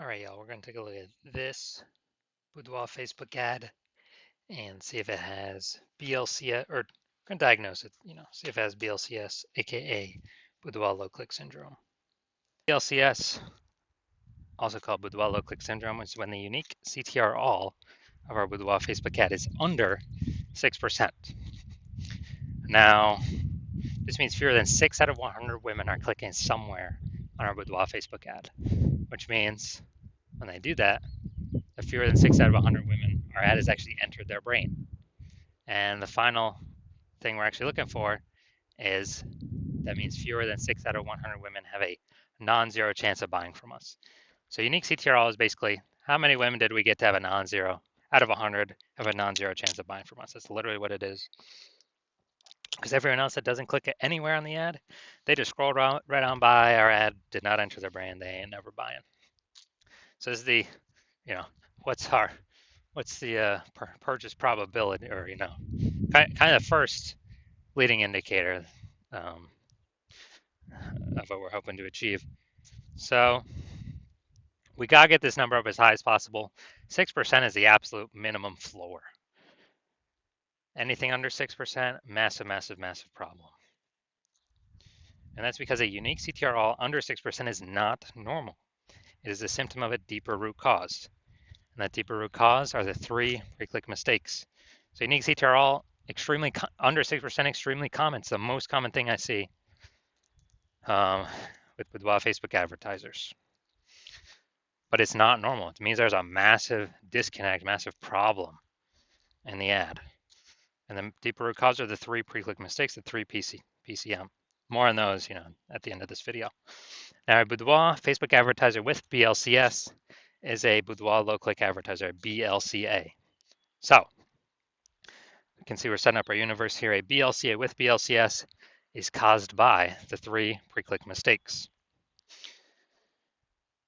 All right, y'all, we're going to take a look at this Boudoir Facebook ad and see if it has BLCS, or going to diagnose it, see if it has BLCS, aka Boudoir low click syndrome. BLCS, also called Boudoir low click syndrome, is when the unique CTR all of our Boudoir Facebook ad is under 6%. Now, this means fewer than 6 out of 100 women are clicking somewhere on our Boudoir Facebook ad, which means when they do that, if fewer than 6 out of 100 women, our ad has actually entered their brain. And the final thing we're actually looking for is that means fewer than 6 out of 100 women have a non-zero chance of buying from us. So unique CTRL is basically how many women did we get to have a non-zero out of 100 have a non-zero chance of buying from us. That's literally what it is. Because everyone else that doesn't click anywhere on the ad, they just scroll right on by. Our ad did not enter their brain. They ain't never buying. So this is the, you know, what's the purchase probability, or kind of first leading indicator um, of what we're hoping to achieve. So we gotta get this number up as high as possible. 6% is the absolute minimum floor. Anything under 6%, massive, massive, massive problem. And that's because a unique CTR all under 6% is not normal. It is a symptom of a deeper root cause. And that deeper root cause are the 3 pre-click mistakes. So unique CTR all extremely under 6%, extremely common. It's the most common thing I see with Boudoir Facebook advertisers. But it's not normal. It means there's a massive disconnect, massive problem in the ad. And the deeper root cause are the 3 pre-click mistakes, the 3 PCM. More on those, at the end of this video. Now, a Boudoir Facebook advertiser with BLCS is a Boudoir low-click advertiser, BLCA. So, you can see we're setting up our universe here. A BLCA with BLCS is caused by the 3 pre-click mistakes.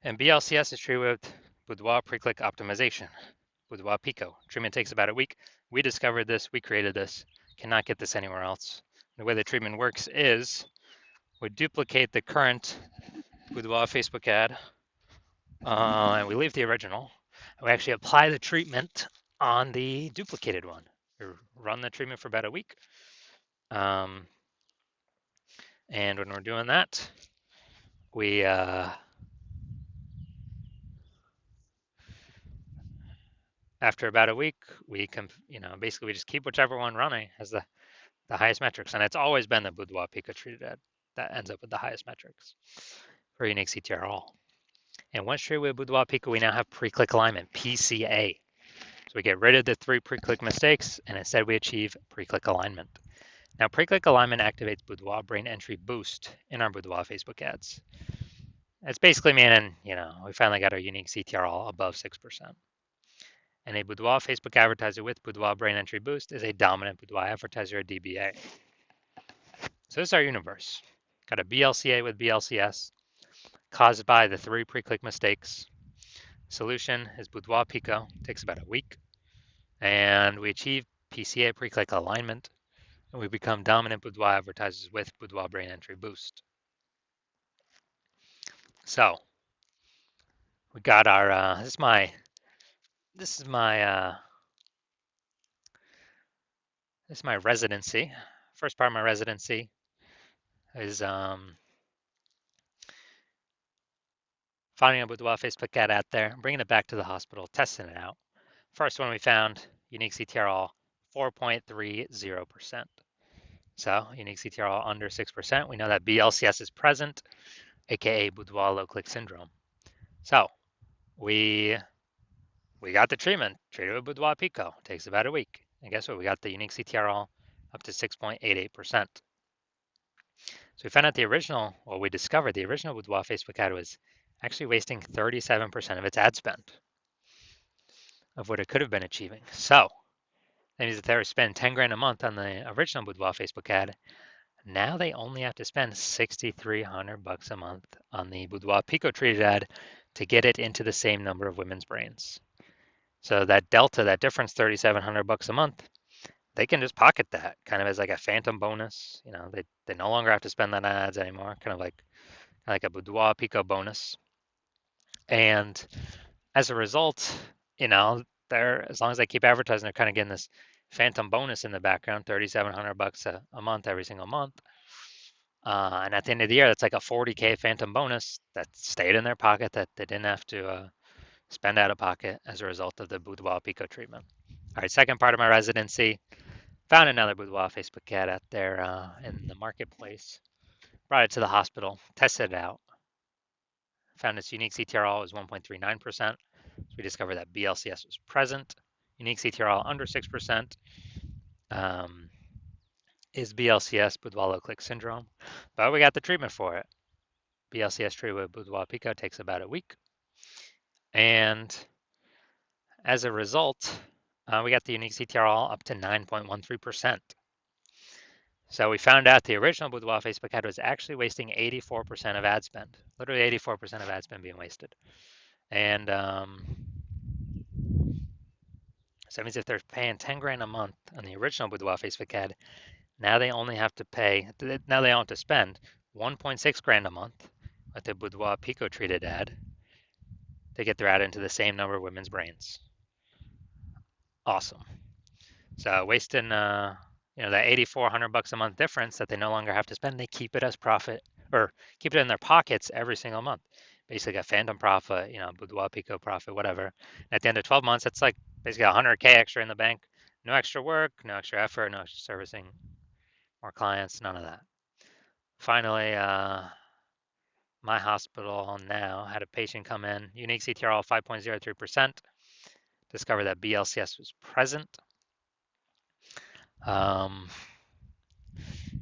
And BLCS is treated with Boudoir pre-click optimization, Boudoir Pico. Treatment takes about a week. We discovered this, we created this, cannot get this anywhere else. The way the treatment works is we duplicate the current Boudoir Facebook ad, and we leave the original. And we actually apply the treatment on the duplicated one. We run the treatment for about a week. And when we're doing that, we after about a week, we basically we just keep whichever one running as the highest metrics, and it's always been the Boudoir Pico treated ad that ends up with the highest metrics for unique CTR all. And once treated with Boudoir Pico, we now have pre-click alignment, PCA. So we get rid of the 3 pre-click mistakes, and instead we achieve pre-click alignment. Now, pre-click alignment activates Boudoir brain entry boost in our Boudoir Facebook ads. It's basically meaning, we finally got our unique CTR all above 6%. And a Boudoir Facebook advertiser with Boudoir brain entry boost is a dominant Boudoir advertiser, a DBA. So this is our universe. Got a BLCA with BLCS, caused by the 3 pre-click mistakes. Solution is Boudoir Pico, takes about a week. And we achieve PCA pre-click alignment, and we become dominant Boudoir advertisers with Boudoir brain entry boost. So we got our, this is my residency. First part of my residency is finding a Boudoir Facebook ad out there, bringing it back to the hospital, testing it out. First one we found, unique CTR all 4.30%. So unique CTR all under 6%. We know that BLCS is present, aka Boudoir low click syndrome. So we got the treatment, treated with Boudoir Pico. Takes about a week. And guess what? We got the unique CTR all up to 6.88%. So we found out we discovered the original Boudoir Facebook ad was actually wasting 37% of its ad spend of what it could have been achieving. So that means that they were spending 10 grand a month on the original Boudoir Facebook ad. Now they only have to spend $6,300 a month on the Boudoir Pico treated ad to get it into the same number of women's brains. So that delta, that difference, $3,700 a month, they can just pocket that kind of as like a phantom bonus. They no longer have to spend that on ads anymore, kind of like a Boudoir Pico bonus. And as a result, they're, as long as they keep advertising, they're kind of getting this phantom bonus in the background, $3,700 a month every single month. And at the end of the year, that's like a 40K phantom bonus that stayed in their pocket that they didn't have to spend out of pocket as a result of the Boudoir Pico treatment. All right, second part of my residency, found another Boudoir Facebook ad out there in the marketplace, brought it to the hospital, tested it out, found its unique CTR was 1.39%. So we discovered that BLCS was present. Unique CTR under 6% is BLCS, Boudoir low click syndrome, but we got the treatment for it. BLCS treatment with Boudoir Pico takes about a week. And as a result, we got the unique CTR up to 9.13%. So we found out the original Boudoir Facebook ad was actually wasting 84% of ad spend, literally 84% of ad spend being wasted. And so that means if they're paying 10 grand a month on the original Boudoir Facebook ad, now they only have to pay, now they don't have to spend 1.6 grand a month with the Boudoir Pico treated ad to get their ad into the same number of women's brains. Awesome. So wasting, that $8,400 a month difference that they no longer have to spend, they keep it as profit or keep it in their pockets every single month. Basically a phantom profit, Boudoir Pico profit, whatever. And at the end of 12 months, it's like basically 100K extra in the bank. No extra work, no extra effort, no extra servicing, more clients, none of that. Finally, my hospital now had a patient come in, unique CTR 5.03%, discovered that BLCS was present.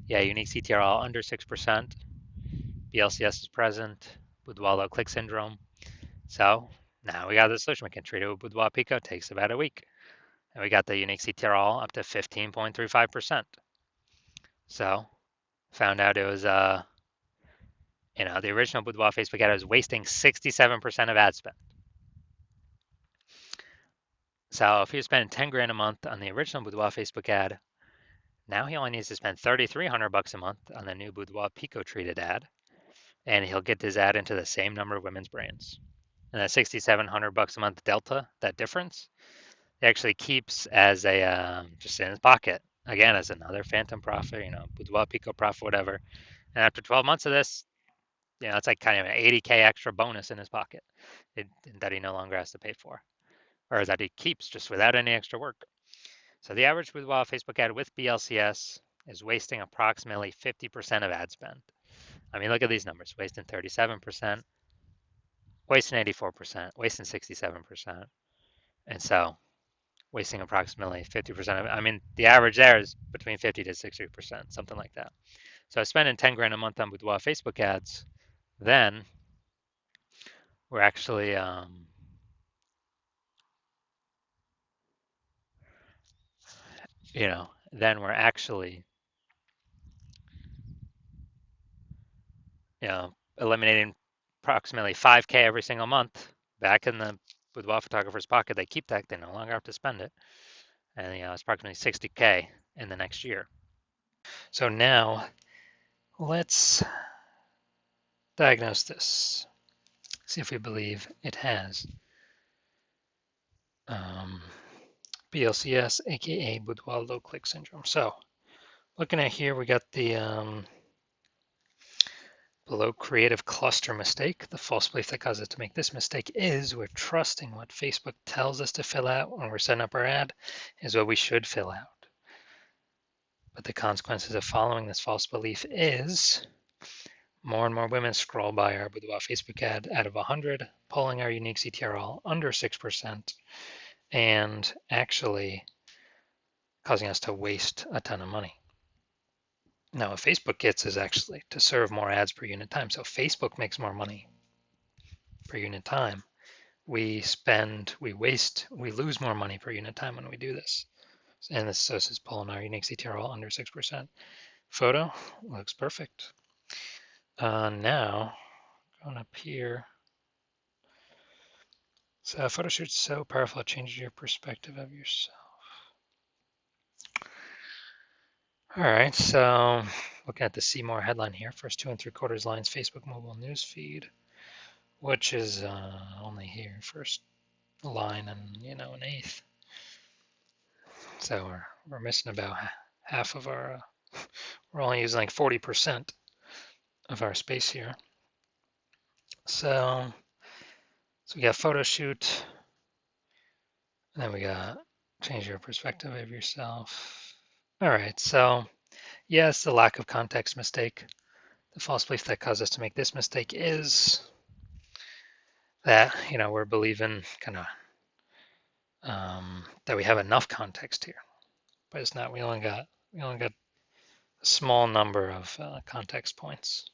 Unique CTR under 6%, BLCS is present, Boudoir low click syndrome. So now we got the solution. We can treat it with Boudoir Pico. It takes about a week. And we got the unique CTR up to 15.35%. So found out it was, the original Boudoir Facebook ad was wasting 67% of ad spend. So if he was spending 10 grand a month on the original Boudoir Facebook ad, now he only needs to spend $3,300 a month on the new Boudoir Pico treated ad, and he'll get his ad into the same number of women's brains. And that $6,700 a month delta, that difference, he actually keeps as a just in his pocket. Again, as another phantom profit, Boudoir Pico profit, whatever. And after 12 months of this, it's like kind of an 80K extra bonus in his pocket that he no longer has to pay for, or that he keeps just without any extra work. So the average Boudoir Facebook ad with BLCS is wasting approximately 50% of ad spend. I mean, look at these numbers, wasting 37%, wasting 84%, wasting 67%. And so wasting approximately 50% of it. I mean, the average there is between 50 to 60%, something like that. So spending 10 grand a month on Boudoir Facebook ads, then we're actually, then we're actually, eliminating approximately 5K every single month back in the Boudoir photographer's pocket. They keep that, they no longer have to spend it. And, it's approximately 60K in the next year. So now let's diagnose this. See if we believe it has BLCS, aka Boudoir low click syndrome. So looking at here, we got the below creative cluster mistake. The false belief that causes us to make this mistake is we're trusting what Facebook tells us to fill out when we're setting up our ad is what we should fill out. But the consequences of following this false belief is more and more women scroll by our Boudoir Facebook ad out of 100, pulling our unique CTR under 6%, and actually causing us to waste a ton of money. Now, what Facebook gets is actually to serve more ads per unit time. So Facebook makes more money per unit time. We lose more money per unit time when we do this. And this is pulling our unique CTR under 6%. Photo looks perfect. Now, going up here. So a photo shoot's so powerful, it changes your perspective of yourself. All right, so looking at the see more headline here, first 2 3/4 lines, Facebook mobile news feed. which is only here, first line and an eighth. So we're missing about half of our. We're only using like 40% of our space here. So we got photo shoot, and then we got change your perspective of yourself. All right, so yes, the lack of context mistake. The false belief that caused us to make this mistake is that we're believing kind of that we have enough context here, but it's not. We only got a small number of context points.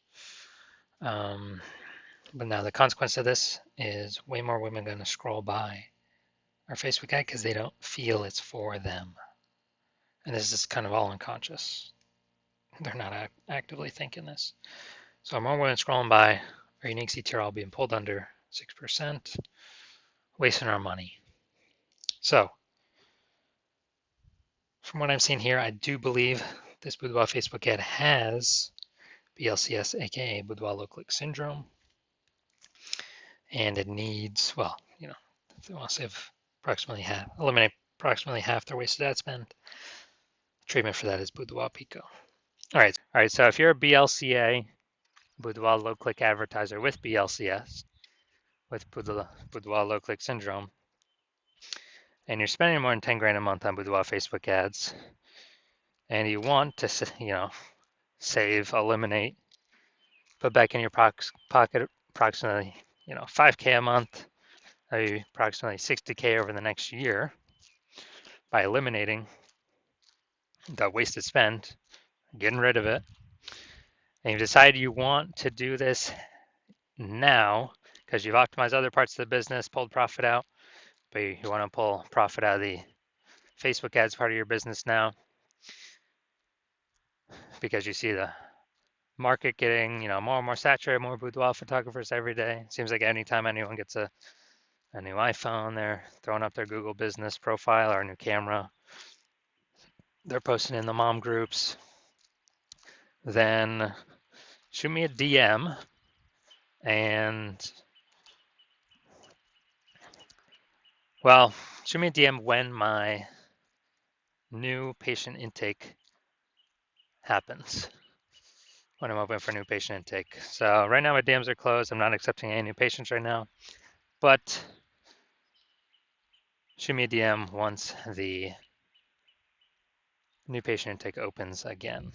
But now the consequence of this is way more women going to scroll by our Facebook ad because they don't feel it's for them, and this is kind of all unconscious. They're not actively thinking this. So more women scrolling by our unique CTR all being pulled under 6%, wasting our money. So from what I'm seeing here, I do believe this Boudoir Facebook ad has BLCS, aka Boudoir low click syndrome, and it needs, well, they want to save eliminate approximately half their wasted ad spend. Treatment for that is Boudoir Pico. All right. So if you're a BLCA, Boudoir low click advertiser with BLCS, with Boudoir low click syndrome, and you're spending more than 10 grand a month on Boudoir Facebook ads, and you want to, save, eliminate, put back in your pocket approximately, 5K a month, approximately 60K over the next year by eliminating the wasted spend, getting rid of it, and you decide you want to do this now because you've optimized other parts of the business, pulled profit out, but you want to pull profit out of the Facebook ads part of your business now because you see the market getting, more and more saturated, more boudoir photographers every day. It seems like anytime anyone gets a new iPhone, they're throwing up their Google business profile or a new camera. They're posting in the mom groups. Then shoot me a DM and, well, shoot me a DM when my new patient intake happens, when I'm open for new patient intake. So right now my DMs are closed. I'm not accepting any new patients right now, but shoot me a DM once the new patient intake opens again.